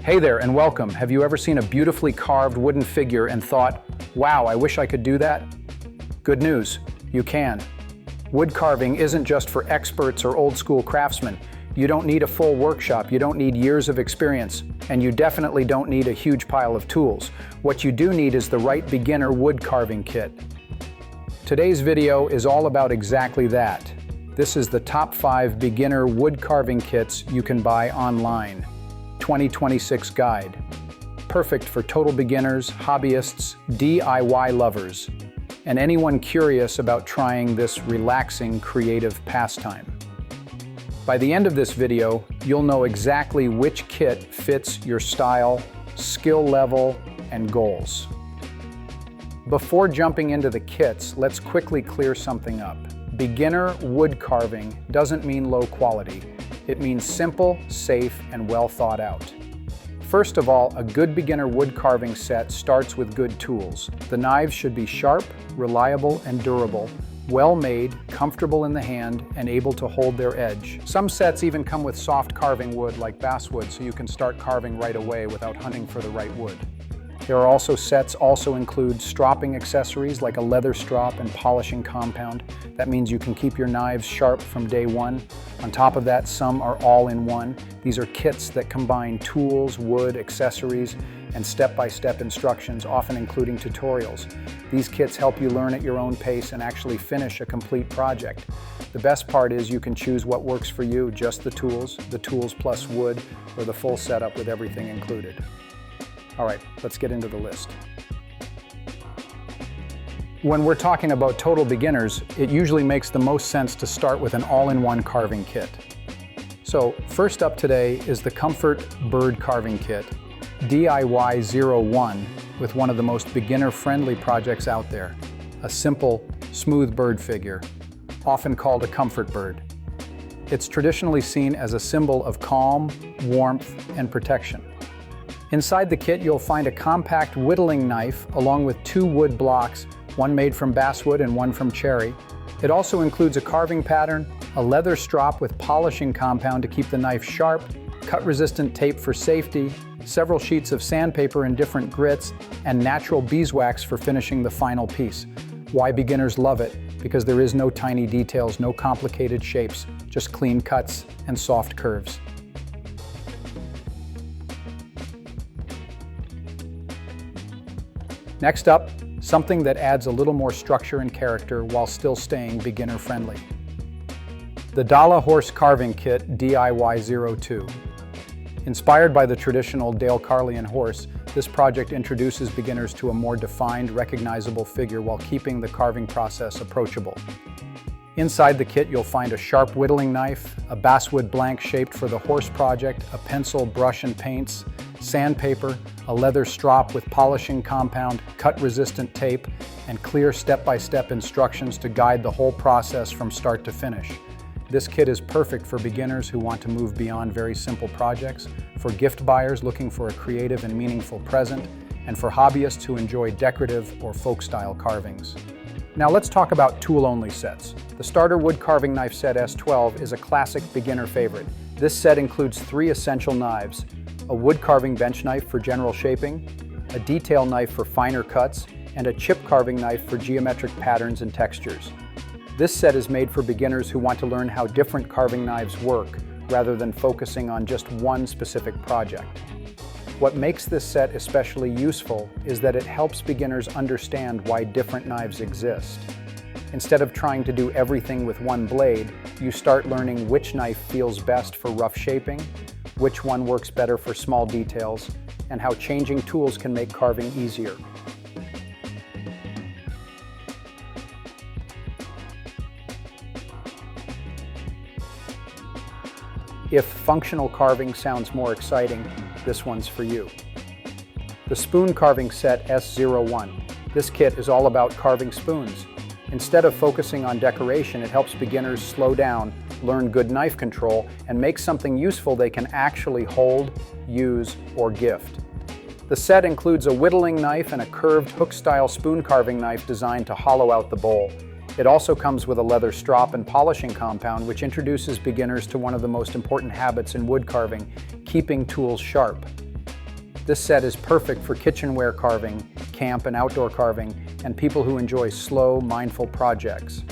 Hey there and welcome. Have you ever seen a beautifully carved wooden figure and thought, wow, I wish I could do that? Good news, you can. Wood carving isn't just for experts or old school craftsmen. You don't need a full workshop, you don't need years of experience, and you definitely don't need a huge pile of tools. What you do need is the right beginner wood carving kit. Today's video is all about exactly that. This is the top 5 beginner wood carving kits you can buy online. 2026 guide. Perfect for total beginners, hobbyists, DIY lovers, and anyone curious about trying this relaxing creative pastime. By the end of this video, you'll know exactly which kit fits your style, skill level, and goals. Before jumping into the kits, let's quickly clear something up. Beginner wood carving doesn't mean low quality. It means simple, safe, and well thought out. First of all, a good beginner wood carving set starts with good tools. The knives should be sharp, reliable, and durable, well made, comfortable in the hand, and able to hold their edge. Some sets even come with soft carving wood like basswood, so you can start carving right away without hunting for the right wood. There are also sets include stropping accessories like a leather strop and polishing compound. That means you can keep your knives sharp from day one. On top of that, some are all-in-one. These are kits that combine tools, wood, accessories, and step-by-step instructions, often including tutorials. These kits help you learn at your own pace and actually finish a complete project. The best part is you can choose what works for you, just the tools plus wood, or the full setup with everything included. All right, let's get into the list. When we're talking about total beginners, it usually makes the most sense to start with an all-in-one carving kit. So first up today is the Comfort Bird Carving Kit, DIY 01, with one of the most beginner-friendly projects out there, a simple, smooth bird figure, often called a comfort bird. It's traditionally seen as a symbol of calm, warmth, and protection. Inside the kit, you'll find a compact whittling knife along with 2 wood blocks, one made from basswood and one from cherry. It also includes a carving pattern, a leather strop with polishing compound to keep the knife sharp, cut-resistant tape for safety, several sheets of sandpaper in different grits, and natural beeswax for finishing the final piece. Why beginners love it? Because there is no tiny details, no complicated shapes, just clean cuts and soft curves. Next up, something that adds a little more structure and character while still staying beginner-friendly. The Dala Horse Carving Kit DIY 02. Inspired by the traditional Dale-Carlian horse, this project introduces beginners to a more defined, recognizable figure while keeping the carving process approachable. Inside the kit, you'll find a sharp whittling knife, a basswood blank shaped for the horse project, a pencil, brush, and paints, sandpaper, a leather strop with polishing compound, cut-resistant tape, and clear step-by-step instructions to guide the whole process from start to finish. This kit is perfect for beginners who want to move beyond very simple projects, for gift buyers looking for a creative and meaningful present, and for hobbyists who enjoy decorative or folk-style carvings. Now let's talk about tool-only sets. The Starter Wood Carving Knife Set S12 is a classic beginner favorite. This set includes 3 essential knives: a wood carving bench knife for general shaping, a detail knife for finer cuts, and a chip carving knife for geometric patterns and textures. This set is made for beginners who want to learn how different carving knives work, rather than focusing on just one specific project. What makes this set especially useful is that it helps beginners understand why different knives exist. Instead of trying to do everything with one blade, you start learning which knife feels best for rough shaping, which one works better for small details, and how changing tools can make carving easier. If functional carving sounds more exciting, this one's for you. The Spoon Carving Set S01. This kit is all about carving spoons. Instead of focusing on decoration, it helps beginners slow down, learn good knife control, and make something useful they can actually hold, use, or gift. The set includes a whittling knife and a curved hook-style spoon carving knife designed to hollow out the bowl. It also comes with a leather strop and polishing compound, which introduces beginners to one of the most important habits in wood carving, keeping tools sharp. This set is perfect for kitchenware carving, camp and outdoor carving, and people who enjoy slow, mindful projects.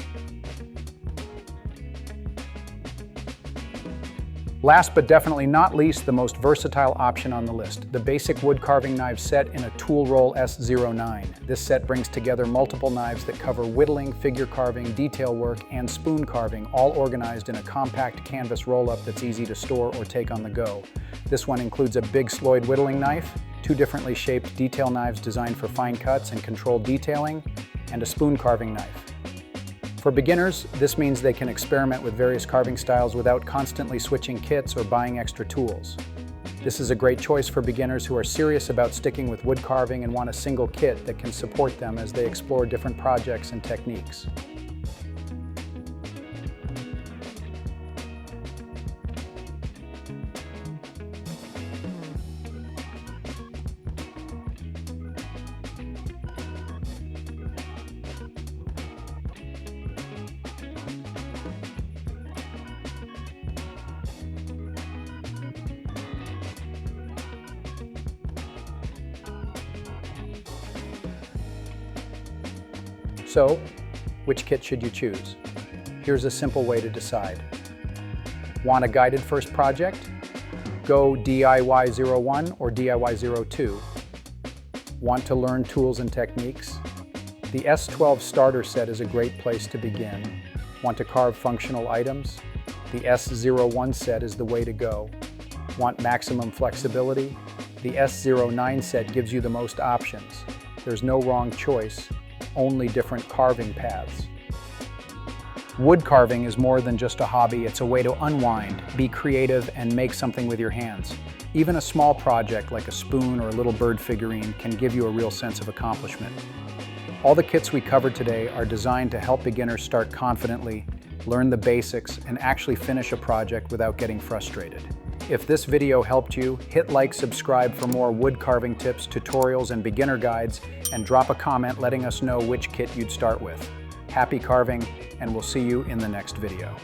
Last but definitely not least, the most versatile option on the list, the basic wood carving knives set in a tool roll S09. This set brings together multiple knives that cover whittling, figure carving, detail work, and spoon carving, all organized in a compact canvas roll-up that's easy to store or take on the go. This one includes a big Sloyd whittling knife, two differently shaped detail knives designed for fine cuts and controlled detailing, and a spoon carving knife. For beginners, this means they can experiment with various carving styles without constantly switching kits or buying extra tools. This is a great choice for beginners who are serious about sticking with wood carving and want a single kit that can support them as they explore different projects and techniques. So, which kit should you choose? Here's a simple way to decide. Want a guided first project? Go DIY 01 or DIY 02. Want to learn tools and techniques? The S12 starter set is a great place to begin. Want to carve functional items? The S01 set is the way to go. Want maximum flexibility? The S09 set gives you the most options. There's no wrong choice, only different carving paths. Wood carving is more than just a hobby, it's a way to unwind, be creative, and make something with your hands. Even a small project like a spoon or a little bird figurine can give you a real sense of accomplishment. All the kits we covered today are designed to help beginners start confidently, learn the basics, and actually finish a project without getting frustrated. If this video helped you, hit like, subscribe for more wood carving tips, tutorials, and beginner guides, and drop a comment letting us know which kit you'd start with. Happy carving, and we'll see you in the next video.